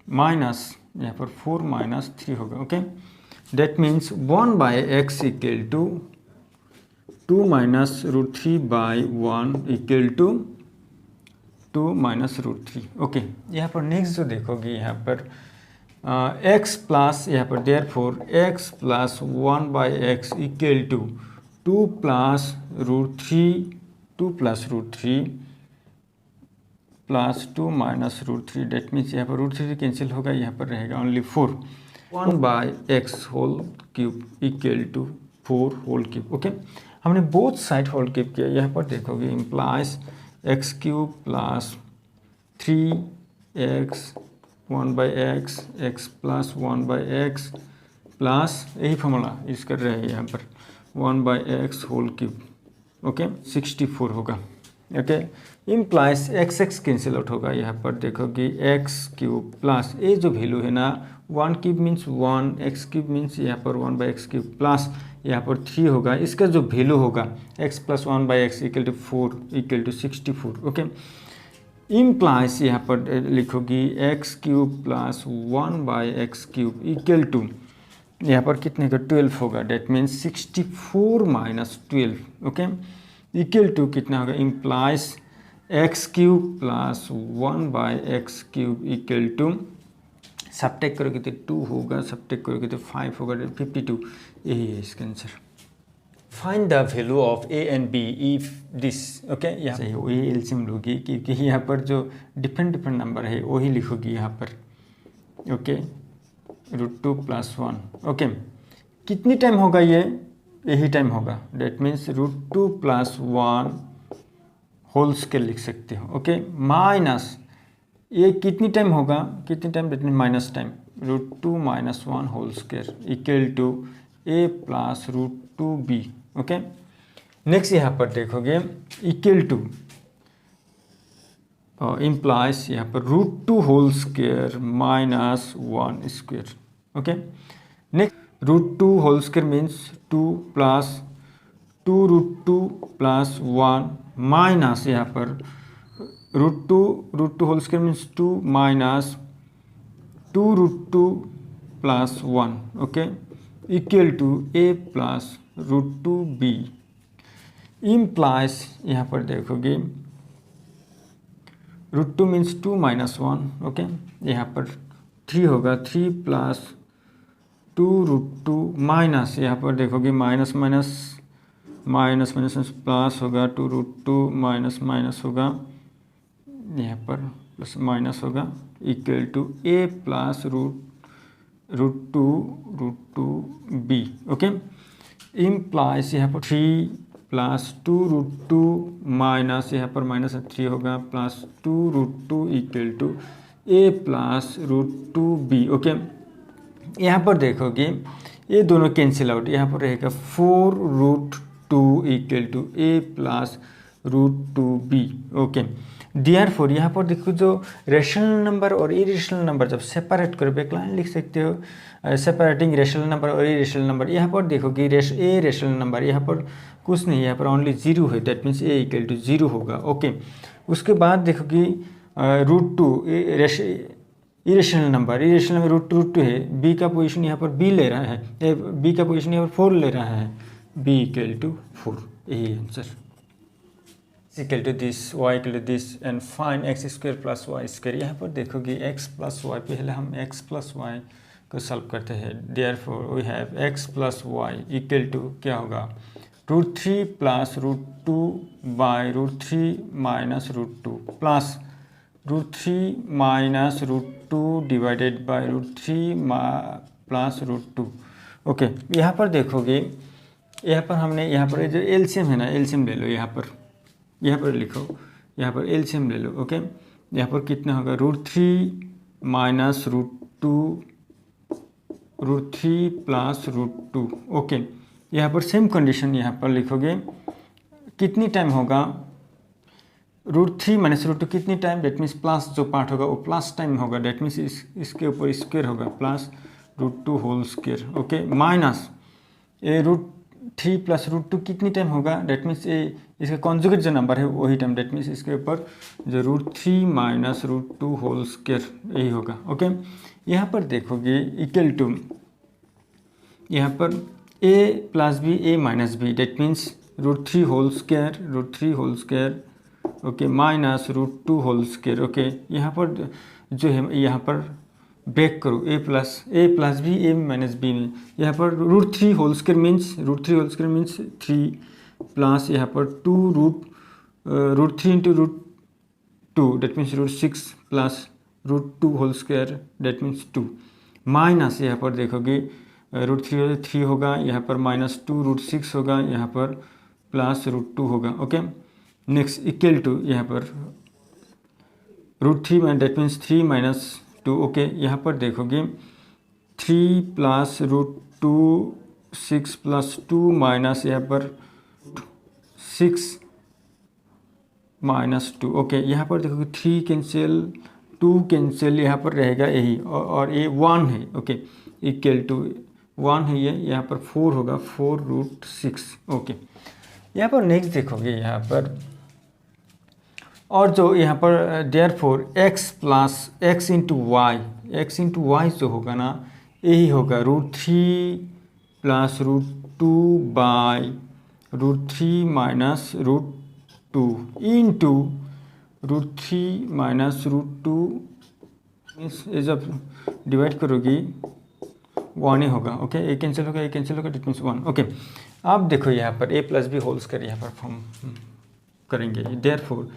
माइनस यहाँ पर 4 माइनस 3 होगा। Okay, that means 1/x equal to 2 minus √3 by 1 equal to 2 minus √3। Okay, यहाँ पर नेक्स्ट जो देखोगे यहाँ पर एक्स प्लस यहाँ पर therefore x plus 1/x equal to 2 plus root three plus 2 minus √3। That means यहाँ पर √3 कैंसिल होगा, यहाँ पर रहेगा only 4। 1/x whole cube equal to 4 whole cube. Okay, हमने बोथ साइड होल क्यूब किया। यहाँ पर देखोगे implies x³ plus 3x 1/x x plus 1/x plus यही फॉर्मूला यूज कर रहे हैं यहाँ पर 1/x होल क्यूब। ओके, 64 होगा। Okay, implies x cancel out होगा। यहाँ पर देखोगे x³ प्लस ये जो वैल्यू है ना 1³ मीन्स 1, x³ मीन्स यहाँ पर 1/x³ प्लस यहाँ पर 3 होगा। इसका जो वैल्यू होगा x plus 1/x equal to 4 equal to 64। Okay, implies यहाँ पर लिखोगी x³ plus 1/x³ equal to यहाँ पर कितने का 12 होगा। That means 64 minus 12। Okay, equal to कितना होगा, implies x³ plus 1/x³ equal to subtract करोगे तो 2 होगा, सब्ट्रैक्ट करोगे तो 5 होगा, 52। यही है इसका answer. Find the value of a and b if this. Okay, यहाँ से वही एलसीएम लोगी क्योंकि यहाँ पर जो डिफरेंट नंबर है वही लिखोगी यहाँ पर। ओके, √2 + 1। ओके, कितनी टाइम होगा ये, यही टाइम होगा। डेट मीन्स √2 + 1 होल स्क्वायर लिख सकते हो। ओके, माइनस ये कितनी टाइम होगा, कितनी time, that mean minus time √2 - 1 whole square equal to a plus √2b। Okay, next यहाँ पर देखोगे इक्वल टू इम्प्लाइज यहाँ पर √2 whole square minus 1 square. Okay, next √2 whole square means 2 plus 2 √2 + 1 minus यहाँ पर √2 whole square means 2 minus 2 √2 + 1। Okay, equal to a plus √2b। Implies यहाँ पर देखोगे √2 मीन्स 2 - 1। ओके, यहाँ पर 3 होगा, 3 प्लस 2 √2 माइनस यहाँ पर देखोगे माइनस प्लस होगा, 2 √2 माइनस होगा, यहाँ पर प्लस माइनस होगा equal to a plus √2b। Okay, implies यहाँ पर 3 प्लस 2 √2 माइनस यहाँ पर माइनस 3 होगा plus 2 √2 equal to a plus √2b। Okay, यहाँ पर देखोगे ये दोनों कैंसिल आउट, यहाँ पर रहेगा 4 √2 equal to a plus √2b। Okay, therefore यहाँ पर देखो जो रेशनल नंबर और इरेशनल नंबर जब सेपरेट करो एक लाइन लिख सकते हो, सेपरेटिंग रेशनल नंबर और इरेशनल नंबर। यहाँ पर देखोगे ए रेशनल नंबर यहाँ पर कुछ नहीं, यहाँ पर ओनली 0 है। That means a equal to 0 होगा। ओके, उसके बाद देखोगे √2 इरेशनल नंबर √2 है। b का पोजीशन यहाँ पर b ले रहा है, b का पोजीशन यहाँ पर 4 ले रहा है, b इक्वल टू 4। यही answer. Equal to this y equal to this and find x² + y²। यहाँ पर देखोगे x + y, पहले हम x + y को सॉल्व करते हैं। Therefore we have x + y equal to क्या होगा, √3 + √2/√3 minus √2 plus √3 - √2 divided by √3 plus √2। Okay, यहाँ पर देखोगे यहाँ पर हमने यहाँ पर जो एलसीएम है ना, एलसीएम ले लो, यहाँ पर लिखो, यहाँ पर एलसीएम ले लो। ओके, यहाँ पर कितना होगा, √3 माइनस √3 प्लस √2। ओके, यहाँ पर सेम कंडीशन यहाँ पर लिखोगे, कितनी टाइम होगा, √3 माइनस √2 कितनी टाइम, डेट मीन्स प्लस जो पार्ट होगा वो प्लस टाइम होगा। डेट मीन्स इसके ऊपर स्क्वायर होगा plus √2 whole square. Okay, minus √3 + √2 कितनी टाइम होगा, डेट मीन्स इसका कॉन्जुगेट जो नंबर है वही टाइम। डेट मीन्स इसके ऊपर जो √3 माइनस √2 होल स्क्वायर यही होगा। ओके, यहाँ पर देखोगे इक्वल टू यहाँ पर a + b a - b, that means √3 whole square. Okay, minus √2 whole square. Okay, यहाँ पर जो है यहाँ पर ब्रेक करो a plus b a minus b में, यहाँ पर √3 whole square means three plus यहाँ पर √3 into √2 that means √6 plus √2 whole square that means 2 minus यहाँ पर देखोगे √3 होगा, यहाँ पर -2 √6 होगा, यहाँ पर प्लस √2 होगा। ओके, नेक्स्ट इक्वल टू यहाँ पर √3 में डेट मीन्स 3 - 2। ओके, यहाँ पर देखोगे 3 प्लस √2 6 प्लस 2 माइनस यहाँ पर 6 -2। ओके, यहाँ पर देखोगे 3 कैंसिल 2 कैंसिल, यहाँ पर रहेगा यही और ये 1 है। ओके, इक्वल टू 1 है, ये यहाँ पर 4 होगा 4√6। ओके, यहाँ पर नेक्स्ट देखोगे यहाँ पर और जो यहाँ पर therefore x plus x into y जो होगा ना यही होगा √3 plus √2 by √3 minus √2 into √3 minus √2 means ये जब डिवाइड करोगी 1 ही होगा। ओके, ए कैंसिल होगा डेट मीन्स 1। ओके, अब देखो यहाँ पर a plus B whole square यहाँ पर फॉर्म करेंगे, therefore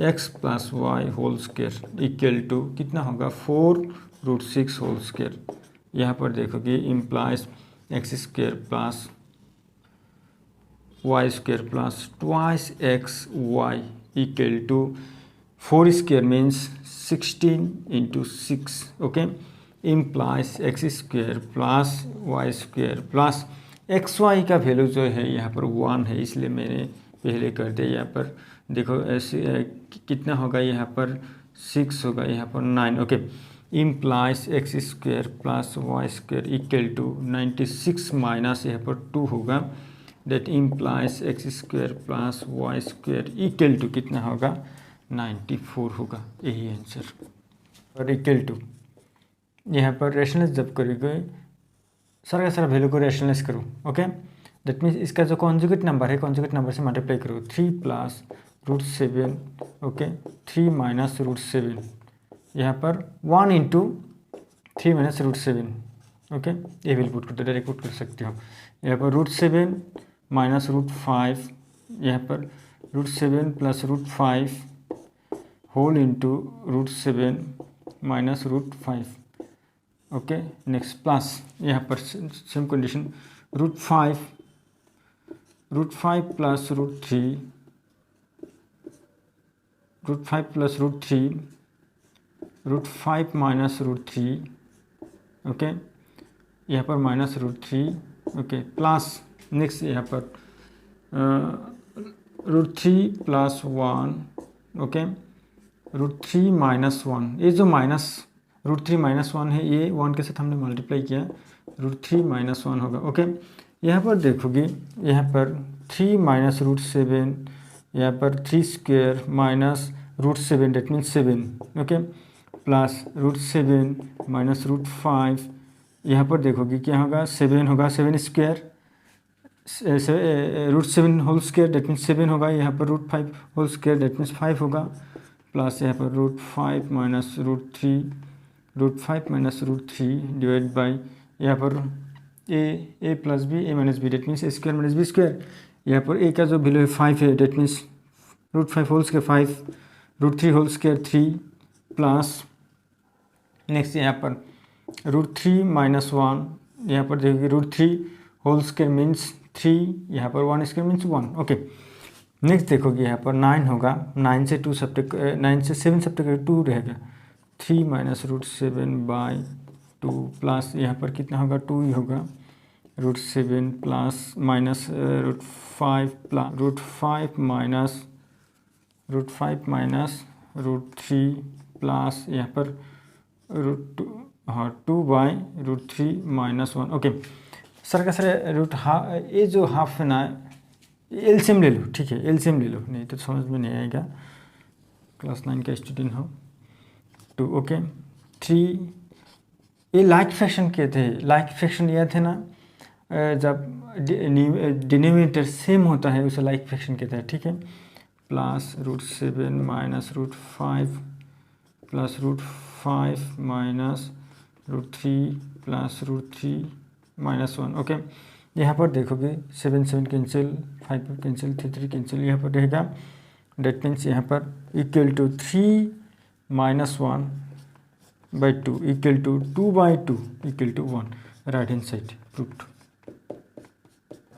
x plus y whole square equal to कितना होगा 4√6 होल स्क्वायर। यहाँ पर देखोगे implies x square plus y square plus twice x y equal to 4 square means 16 into 6। Okay, implies x square plus y square plus x y का value जो है यहाँ पर 1 है, इसलिए मैंने पहले कर दिया। यहाँ पर देखो ऐसे कितना होगा, यहाँ पर 6 होगा, यहाँ पर 9। Okay, implies x square plus y square equal to 96 minus यहाँ पर 2 होगा, that implies x square plus y square equal to कितना होगा 94 होगा, यही आंसर। और इक्वल टू यहाँ पर रेशनलाइज जब करोगे सारा का सारा वैल्यू को रेशनलाइज करो। ओके, दैट मीन्स इसका जो कॉन्जुगेट नंबर है कॉन्जुगेट नंबर से मल्टीप्लाई करो 3 प्लस √7। ओके, 3 माइनस √7, यहाँ पर 1 इंटू 3 माइनस √7। ओके, ये वैल्यू पुट करते डायरेक्ट पुट कर सकते हो। यहाँ पर √7 माइनस √5, यहाँ पर √7 plus √5 whole into √7 minus √5। Okay, next plus यहाँ पर same condition √5 plus √3 √5 minus √3। Okay, यहाँ पर माइनस √3। ओके, प्लस नेक्स्ट यहाँ पर √3 प्लस 1। ओके, √3 माइनस 1, ये जो माइनस √3 माइनस 1 है, ये 1 के साथ हमने मल्टीप्लाई किया, √3 माइनस 1 होगा। ओके, यहाँ पर देखोगे यहाँ पर 3 माइनस √7, यहाँ पर 3 square minus √7 that means 7। Okay, plus √7 minus √5, यहाँ पर देखोगे क्या होगा 7 होगा, 7 square √7 whole square that means 7 होगा, यहाँ पर √5 होल स्क्वायर डेट मीन्स 5 होगा, प्लस यहाँ पर √5 माइनस √3 डिवाइड बाई यहाँ पर a plus b a minus b that means a square minus B square. यहाँ पर a का जो वैल्यू है 5 है, that means √5 whole square 5, √3 whole square 3 plus next यहाँ पर √3 माइनस 1, यहाँ पर देखिए √3 होल स्क्वायर मीन्स 3, यहाँ पर 1 स्क्वायर मीन्स 1। ओके, नेक्स्ट देखोगे यहाँ पर 9 होगा, 9 से 7 सब्ट्रैक्ट 2 रहेगा, 3 माइनस √7 बाई 2 प्लस यहाँ पर कितना होगा 2 ही होगा, √7 plus minus √5 plus √5 minus √3 plus यहाँ पर √2 बाई √3 माइनस 1। ओके, सर का सर ये जो हाफ है ना एलसीएम ले लो, ठीक है, एलसीएम ले लो, नहीं तो समझ में नहीं आएगा, क्लास 9 का स्टूडेंट हो तो। ओके, 3 ये लाइक फ्रैक्शन के थे, लाइक फ्रैक्शन यह थे ना जब डिनोमिनेटर सेम होता है उसे लाइक फ्रैक्शन कहते हैं, ठीक है। Plus √7 minus √5 plus √5 minus √3 plus √3 -1। Okay, यहाँ पर देखोगे 7 7 कैंसिल, 5 कैंसिल, 3 3 कैंसिल, यहाँ पर रहेगा। डेट मीन्स यहाँ पर equal to 3 - 1/2 equal to 2/2 equal to 1, right hand side proved.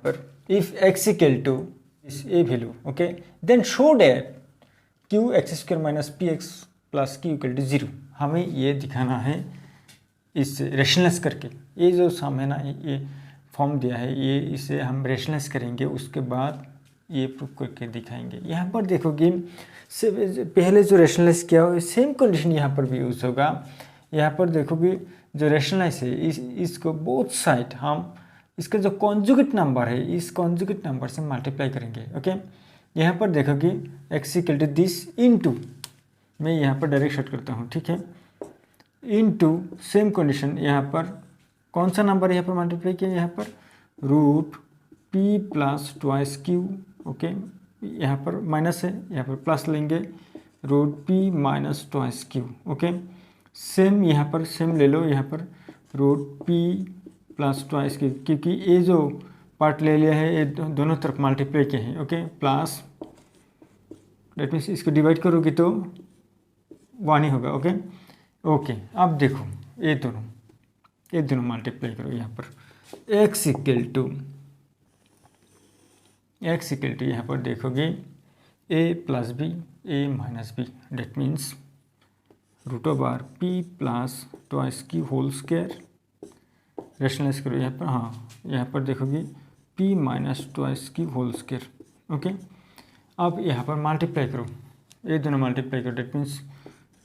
पर इफ x इक्वल टू इस a वैल्यू, okay, then show that q(x² - px + q = 0। हमें ये दिखाना है इस रेशनलाइज करके। ये जो सम है ना, ये फॉर्म दिया है, ये इसे हम रेशनलाइज करेंगे, उसके बाद ये प्रूव करके दिखाएंगे। यहाँ पर देखोगे पहले जो रेशनलाइज किया हो सेम कंडीशन यहाँ पर भी यूज़ होगा। यहाँ पर देखोगे जो रेशनलाइज है इसको बोथ साइड हम इसका जो कॉन्जुगेट नंबर है इस कॉन्जुगेट नंबर से मल्टीप्लाई करेंगे। ओके, यहाँ पर देखोगे x = दिस इनटू, मैं यहाँ पर डायरेक्ट शॉर्ट करता हूँ, ठीक है, इनटू सेम कंडीशन यहाँ पर कौन सा नंबर यहाँ पर मल्टीप्लाई किया, यहाँ पर √p + 2q। ओके, यहाँ पर माइनस है, यहाँ पर प्लस लेंगे, √p - 2q। ओके, सेम यहाँ पर सेम ले लो, यहाँ पर √p + 2q, क्योंकि ये जो पार्ट ले लिया है ये दोनों तरफ मल्टीप्लाई किए हैं। ओके, प्लस डेट मीन्स इसको डिवाइड करोगे तो 1 ही होगा। ओके ओके, अब देखो ये दोनों मल्टीप्लाई करो। यहाँ पर x इक्वल टू यहाँ पर देखोगे a + b a - b, that means √p + 2q whole square. Rationalise करो यहाँ पर, हाँ यहाँ पर देखोगे p - 2q whole square. Okay, अब यहाँ पर मल्टीप्लाई करो, ये दोनों मल्टीप्लाई करो, डेट मीन्स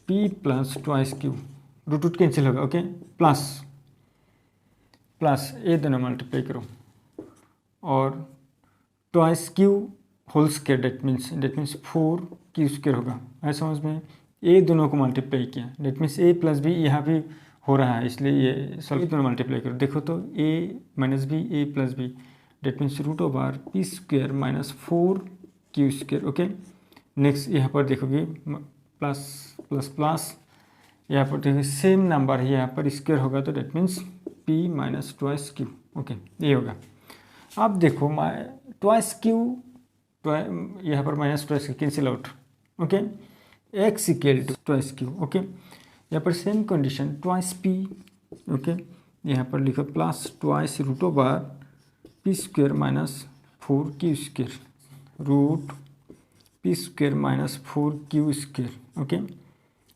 p + 2q, √रूट कैंसिल होगा। ओके, प्लस ये दोनों मल्टीप्लाई करो और 2q whole square, that means 4q² होगा। है समझ में? ये दोनों को मल्टीप्लाई किया, डेट मीन्स a + b यहाँ भी हो रहा है, इसलिए ये सॉल्व दोनों मल्टीप्लाई करो। देखो तो a - b a + b, that means √p² - 4q²। Okay, next यहाँ पर देखोगे प्लस प्लस प्लस, यहाँ पर देखिए सेम नंबर है, यहाँ पर स्क्वायर होगा तो date means p - 2q। Okay, ये होगा। अब देखो 2q यहाँ पर -2q cancel out. Okay, x = 2q। Okay, यहाँ पर सेम कंडीशन 2p। ओके, यहाँ पर लिखो plus 2 √p² - 4q², √p² - 4q²। Okay,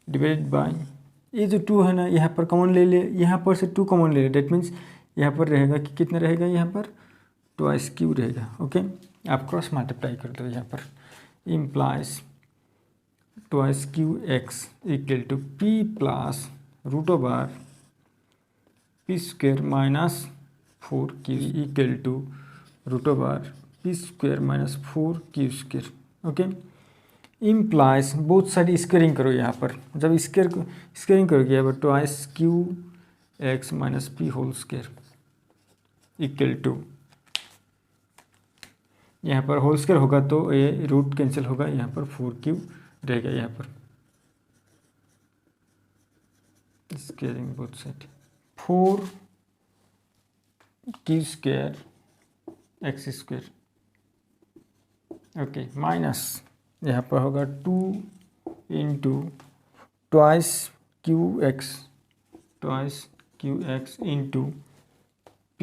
divide by ये जो 2 है ना, यहाँ पर कॉमन ले ले, यहाँ पर से 2 कॉमन ले ले, डेट मीन्स यहाँ पर रहेगा कि कितना रहेगा, यहाँ पर 2q रहेगा। ओके, आप क्रॉस मल्टीप्लाई कर दो, यहाँ पर implies 2qx equal to p + √p² - 4q equal to √p² - 4q²। Okay, implies both side squaring करो। यहाँ पर जब स्क्वेयरिंग करोगे यहाँ पर 2qx - p whole square equal to, यहाँ पर होल स्क्वायर होगा तो ये रूट कैंसिल होगा, यहाँ पर 4q रहेगा। यहाँ पर squaring both side 4q² x²। Okay, minus यहाँ पर होगा 2 × 2qx into p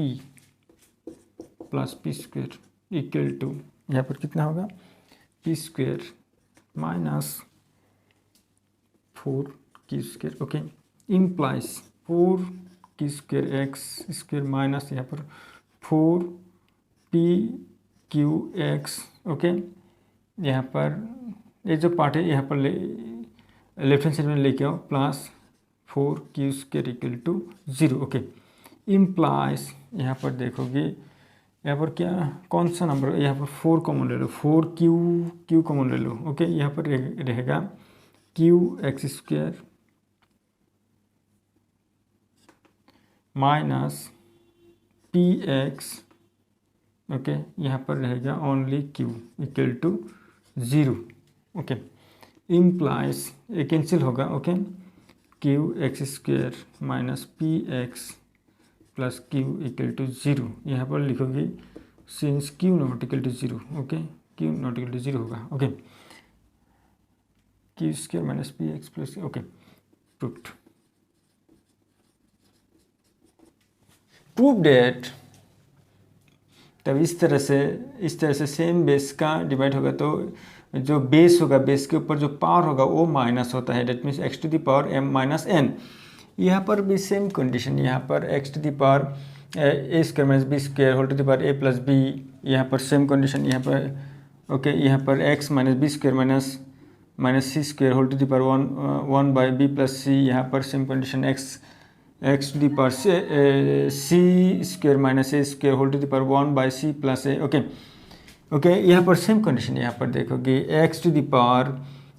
+ p² equal to, यहाँ पर कितना होगा p² - 4q²। Okay, implies 4q² x² minus यहाँ पर 4pqx। ओके, यहाँ पर ये जो पार्ट है यहाँ पर लेफ्ट हैंड साइड में लेके आओ, plus 4q² equal to 0। Okay, implies यहाँ पर देखोगे यहाँ पर क्या कौन सा नंबर, यहाँ पर 4 कॉमन ले लो, 4q कॉमन ले लो। ओके, यहाँ पर रहेगा qx² माइनस px। ओके, यहाँ पर रहेगा only q equal to 0। Okay, implies ये कैंसिल होगा। Okay, q q x square minus p x plus q equal to 0। यहाँ पर लिखोगे since q not equal to 0। Okay, q not equal to 0 होगा। Okay, q square minus p x plus, okay proved. Prove that, तब इस तरह से same base का divide होगा तो जो बेस होगा, बेस के ऊपर जो पावर होगा वो माइनस होता है, that means x to the power M minus N. यहाँ पर भी सेम कंडीशन, यहाँ पर X to the power A square minus B square whole to the power A plus B, यहाँ पर सेम कंडीशन, यहाँ पर ओके, यहाँ पर X minus B square minus C square whole to the power 1 by B plus C, यहाँ पर same condition x to the power C square minus A square whole to the power 1 by C plus A. Okay, यहाँ पर same condition, यहाँ पर देखोगे X to the power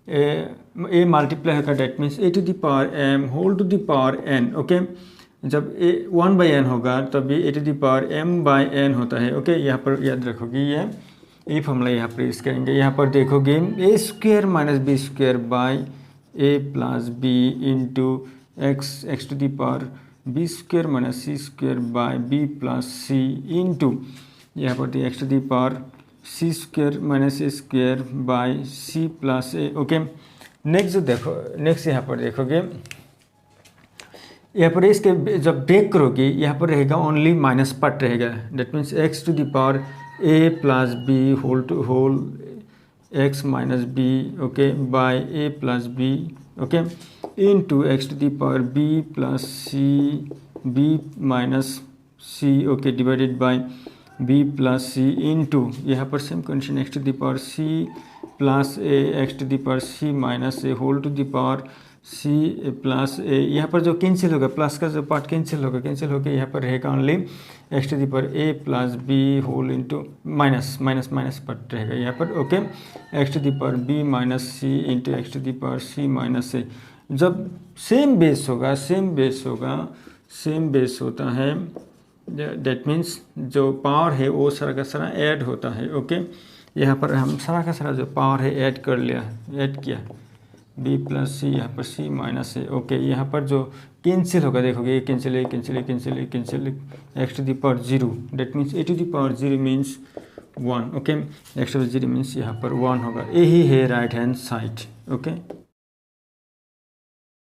A multiply होगा, that means A to the power M whole to the power N. Okay, जब A 1 by N होगा तभी A to the power M by N होता है। Okay, यहाँ पर याद रखोगे ये फॉर्मूला यहाँ पर यूज करेंगे। यहाँ पर देखोगे A square minus B square by A plus B into x to the power B square minus C square by B plus C into यहाँ पर X to the power C square minus A square by C plus A. Okay, next यहाँ पर देखोगे, यहाँ पर इसके जब break करोगे यहाँ पर रहेगा ओनली माइनस पार्ट रहेगा, that means x to the power A plus B whole x minus b, okay, by A plus b, okay, into x to the power b plus c b minus c, okay, divided by B plus C into यहाँ पर same condition x to the power c plus a x to the power C minus a whole to the power c plus ए। यहाँ पर जो cancel होगा, plus का जो part cancel होगा यहाँ पर रहेगा only X to the power A plus B whole into minus part रहेगा यहाँ पर। Okay, x to the power B minus C into x to the power C minus A. जब सेम बेस होता है, डेट मीन्स जो power है वो सारा का सारा ऐड होता है। ओके, यहाँ पर हम सारा का सारा जो पावर है ऐड किया बी प्लस सी, यहाँ पर सी माइनस ए। ओके, यहाँ पर जो कैंसिल होगा देखोगे cancel x to the power 0, that means A to the power 0 means 1। Okay, x to the power 0 means यहाँ पर 1 होगा, यही है राइट हैंड साइड। ओके।